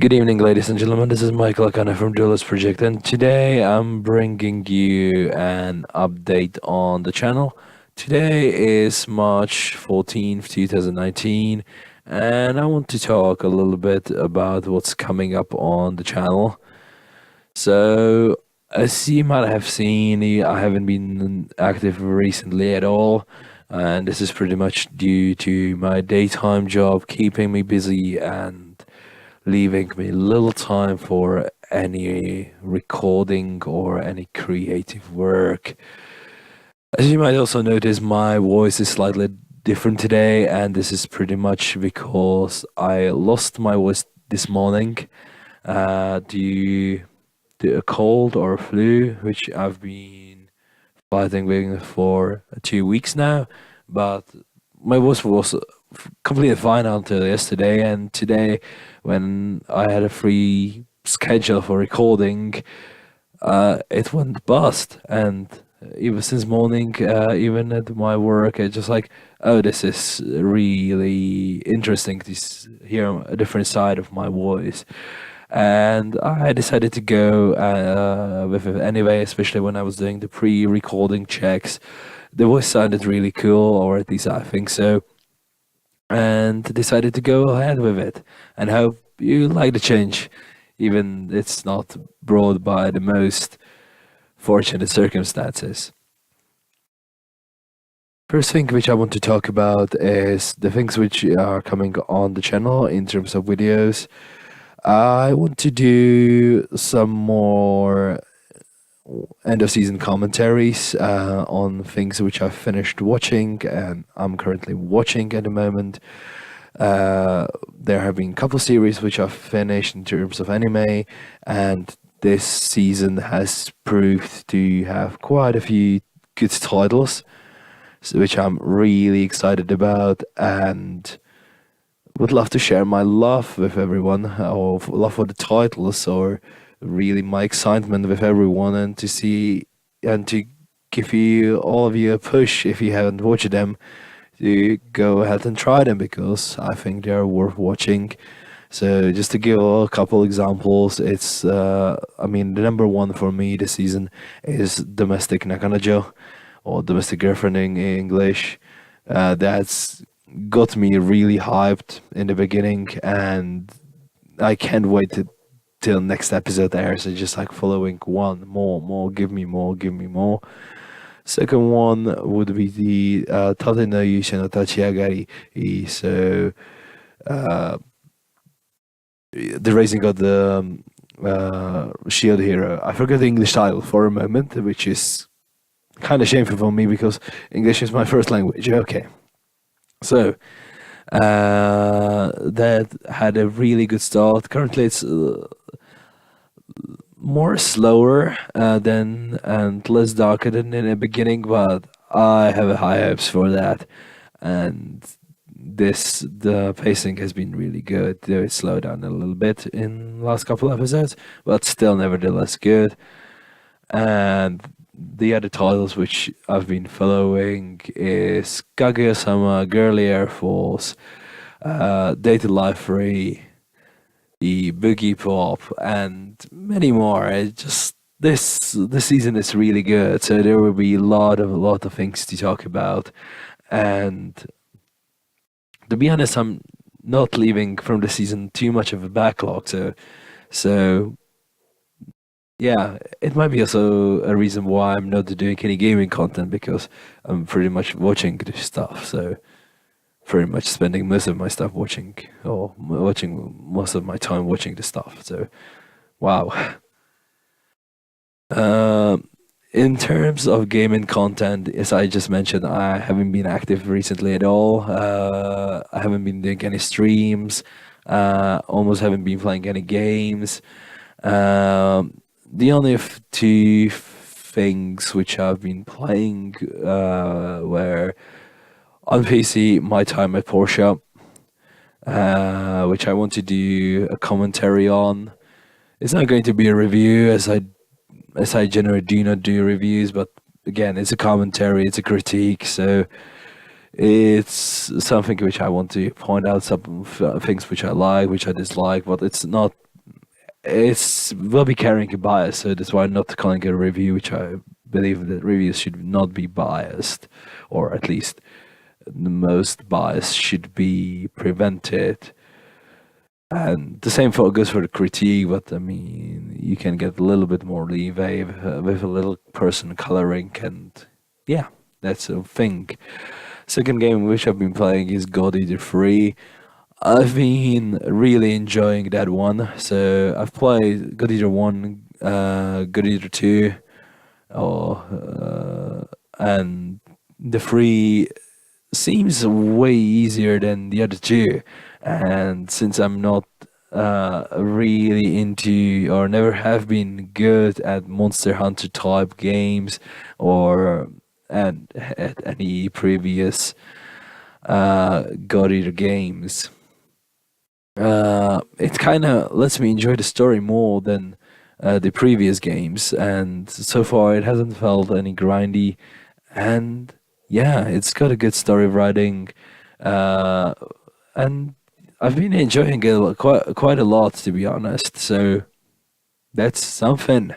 Good evening, ladies and gentlemen. This is Michael Akahane from Duallist Project, and today I'm bringing you an update on the channel. Today is March 14th, 2019, and I want to talk a little bit about what's coming up on the channel. So, as you might have seen, I haven't been active recently at all, and this is pretty much due to my daytime job keeping me busy and leaving me little time for any recording or any creative work. As you might also notice, my voice is slightly different today, and this is pretty much because I lost my voice this morning due to a cold or a flu, which I've been fighting with for 2 weeks now. But my voice was completely fine until yesterday, and today, when I had a free schedule for recording, it went bust. And even since morning, even at my work, it's just like, oh, this is really interesting to hear a different side of my voice. And I decided to go with it anyway, especially when I was doing the pre-recording checks. The voice sounded really cool, or at least I think so, and decided to go ahead with it. And hope you like the change, even it's not brought by the most fortunate circumstances. First thing which I want to talk about is the things which are coming on the channel in terms of videos. I want to do some more end of season commentaries on things which I've finished watching and I'm currently watching at the moment. There have been a couple series which I've finished in terms of anime, and this season has proved to have quite a few good titles, which I'm really excited about and would love to share my love with everyone, or love for the titles, or really my excitement with everyone, and to see and to give you all of you a push if you haven't watched them to go ahead and try them, because I think they are worth watching. So just to give a couple examples, it's I mean, the number one for me this season is Domestic Nakanojo, or Domestic Girlfriend in English. That's got me really hyped in the beginning, and I can't wait till next episode airs. So just like following one more, give me more, give me more. Second one would be the Tate no Yusha no Tachiagari. So uh, the Raising of the Shield Hero. I forgot the English title for a moment, which is kind of shameful for me because English is my first language. Okay. So that had a really good start. Currently, it's more slower than and less darker than in the beginning, but I have high hopes for that. And the pacing has been really good. Though it slowed down a little bit in last couple episodes, but still nevertheless good. And the other titles which I've been following is Kaguya-sama, Girly Air Force, Data Life Free, the Boogie Pop, and many more. It just this season is really good, so there will be a lot of things to talk about. And to be honest, I'm not leaving from the season too much of a backlog. So yeah, it might be also a reason why I'm not doing any gaming content, because I'm pretty much watching this stuff. So pretty much spending most of my stuff watching, or watching most of my time watching the stuff. So wow. Um, in terms of gaming content, as I just mentioned, I haven't been active recently at all. I haven't been doing any streams. Almost haven't been playing any games. The only two things which I've been playing were on PC, My Time at Porsche, which I want to do a commentary on. It's not going to be a review, as I generally do not do reviews, but again, it's a commentary, it's a critique, so it's something which I want to point out some things which I like, which I dislike, but it's not it's will be carrying a bias, so that's why I'm not calling it a review, which I believe that reviews should not be biased, or at least the most bias should be prevented. And the same goes for the critique, but I mean, you can get a little bit more leeway with a little person coloring, and yeah, that's a thing. Second game which I've been playing is God Eater 3. I've been really enjoying that one. So I've played God Eater 1, God Eater 2, and the 3 seems way easier than the other two. And since I'm not really into or never have been good at Monster Hunter type games or and at any previous God Eater games, it kind of lets me enjoy the story more than the previous games. And so far, it hasn't felt any grindy. And yeah, it's got a good story writing, uh, and I've been enjoying it quite a lot, to be honest. So that's something.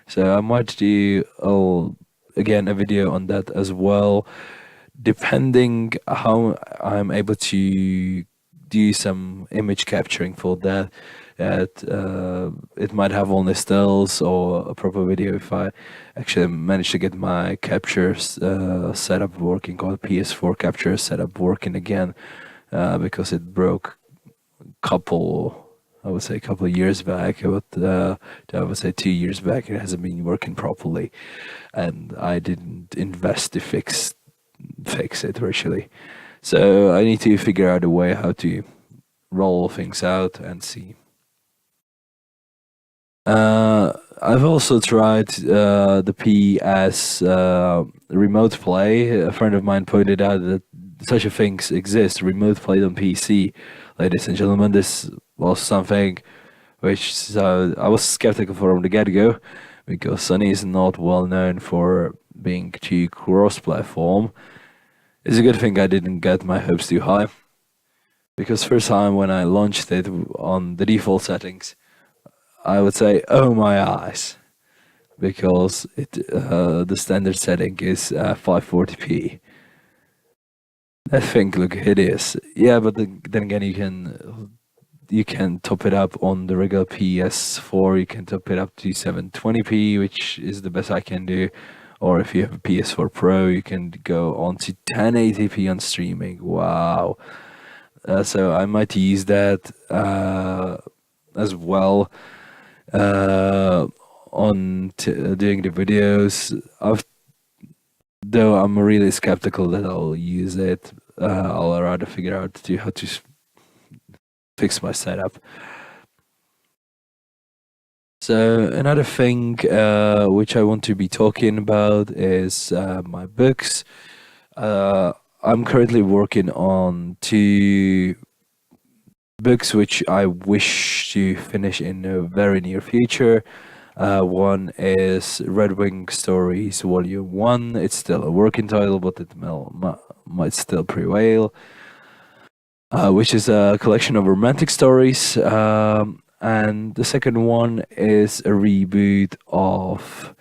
So I might do again a video on that as well, depending how I'm able to do some image capturing for that. It might have only stills or a proper video if I actually manage to get my captures setup working, or PS4 capture setup working again, because it broke I would say a couple of years back, but I would say 2 years back, it hasn't been working properly, and I didn't invest to fix it virtually. So I need to figure out a way how to roll things out and see. I've also tried the PS remote play. A friend of mine pointed out that such a thing exists, remote play on PC. Ladies and gentlemen, this was something which I was skeptical from the get-go, because Sony is not well known for being too cross-platform. It's a good thing I didn't get my hopes too high, because first time when I launched it on the default settings, I would say, oh my eyes, because the standard setting is 540p. That thing look hideous. Yeah, but then again, you can top it up on the regular PS4. You can top it up to 720p, which is the best I can do. Or if you have a PS4 Pro, you can go on to 1080p on streaming. Wow. So I might use that as well on doing the videos. Though I'm really skeptical that I'll use it. I'll rather figure out how to fix my setup. So another thing which I want to be talking about is my books. I'm currently working on 2 books which I wish to finish in the very near future. One is Red Wing Stories Volume 1. It's still a working title, but it might still prevail. Which is a collection of romantic stories. And the second one is a reboot of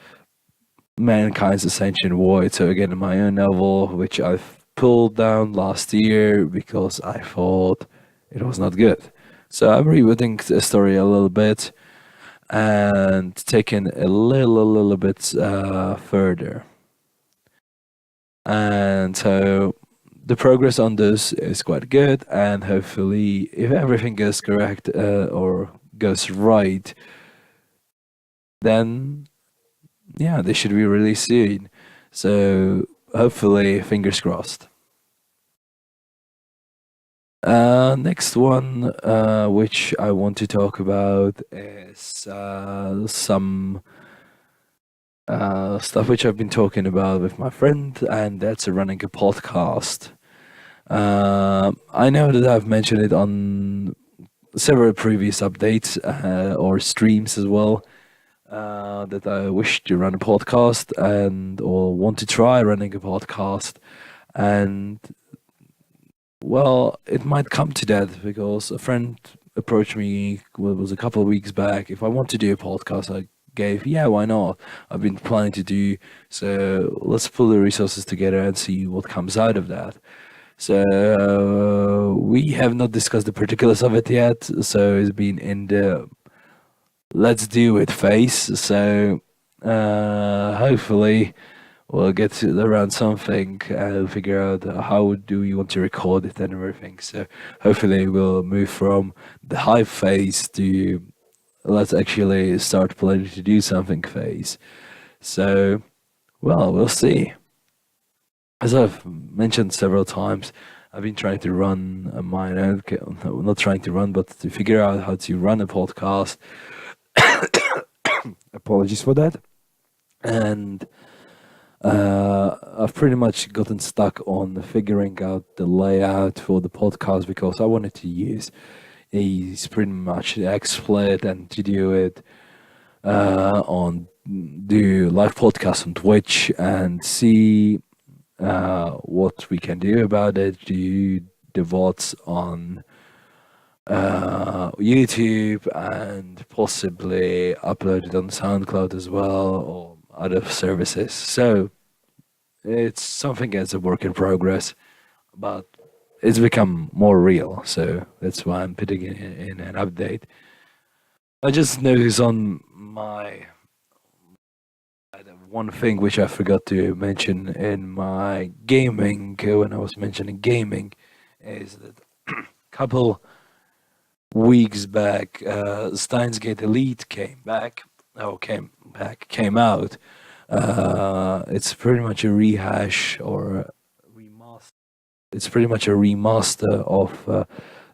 Mankind's Ascension Void. So again, my own novel, which I've pulled down last year because I thought it was not good. So I'm rebooting the story a little bit and taking a little bit further. And so the progress on this is quite good, and hopefully, if everything goes correct or goes right, then yeah, they should be released soon. So hopefully, fingers crossed. Next one, which I want to talk about, is some stuff which I've been talking about with my friend, and that's running a podcast. I know that I've mentioned it on several previous updates or streams as well, that I wish to run a podcast and or want to try running a podcast, and well, it might come to that because a friend approached me, what was a couple of weeks back, if I want to do a podcast. I gave, yeah, why not? I've been planning to do, so let's pull the resources together and see what comes out of that. So we have not discussed the particulars of it yet. So it's been in the let's do it phase. So hopefully we'll get to around something and figure out how do we want to record it and everything. So hopefully we'll move from the hype phase to let's actually start planning to do something phase. So well, we'll see. As I've mentioned several times, I've been trying to run my own, no, not trying to run, but to figure out how to run a podcast. Apologies for that. And I've pretty much gotten stuck on figuring out the layout for the podcast because I wanted to use a pretty much XSplit and to do it on do live podcasts on Twitch and see what we can do about it. Do the VODs on YouTube and possibly upload it on SoundCloud as well or other services. So it's something as a work in progress, but it's become more real. So that's why I'm putting in an update. I just noticed on my one thing which I forgot to mention in my gaming when I was mentioning gaming is that couple weeks back Steins Gate Elite came out. It's pretty much a rehash or a remaster. It's pretty much a remaster of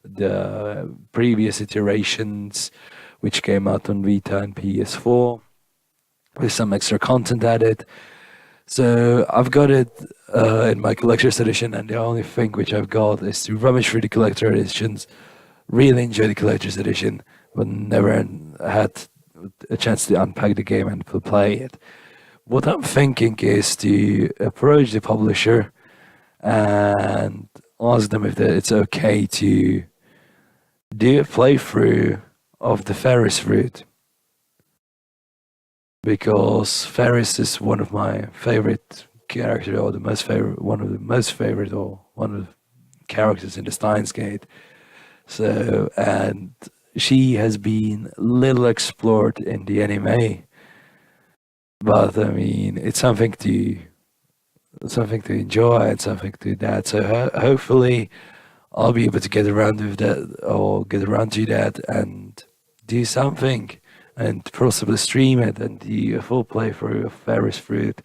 the previous iterations which came out on Vita and PS4 with some extra content added. So I've got it in my collector's edition, and the only thing which I've got is to rummage through the collector editions. Really enjoy the collector's edition, but never had a chance to unpack the game and play it. What I'm thinking is to approach the publisher and ask them if it's okay to do a playthrough of the Ferris route, because Ferris is one of my favorite characters, or one of the most favorite, or one of the characters in the Steins Gate. So, and she has been little explored in the anime, but I mean, it's something to enjoy and something to that. So hopefully, I'll be able to get around with that, or get around to that, and do something, and possibly stream it and do a full playthrough of Ferris Fruit,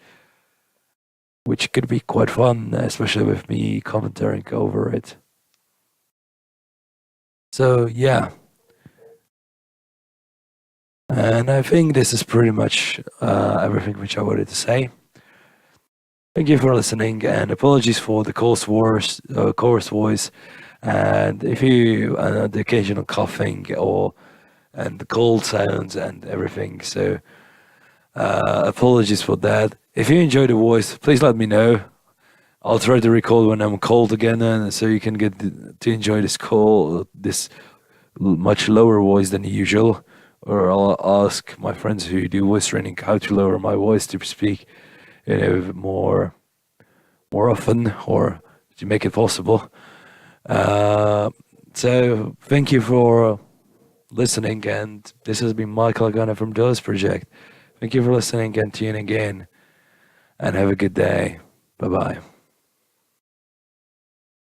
which could be quite fun, especially with me commentating over it. So yeah, and I think this is pretty much everything which I wanted to say. Thank you for listening, and apologies for the coarse voice, and if you the occasional coughing and the cold sounds and everything. So apologies for that. If you enjoy the voice, please let me know. I'll try to record when I'm cold again, and so you can get to enjoy this much lower voice than usual. Or I'll ask my friends who do voice training how to lower my voice to speak, more often, or to make it possible. So thank you for listening, and this has been Michael Akahane from Duallist Project. Thank you for listening and tuning in, and have a good day. Bye bye.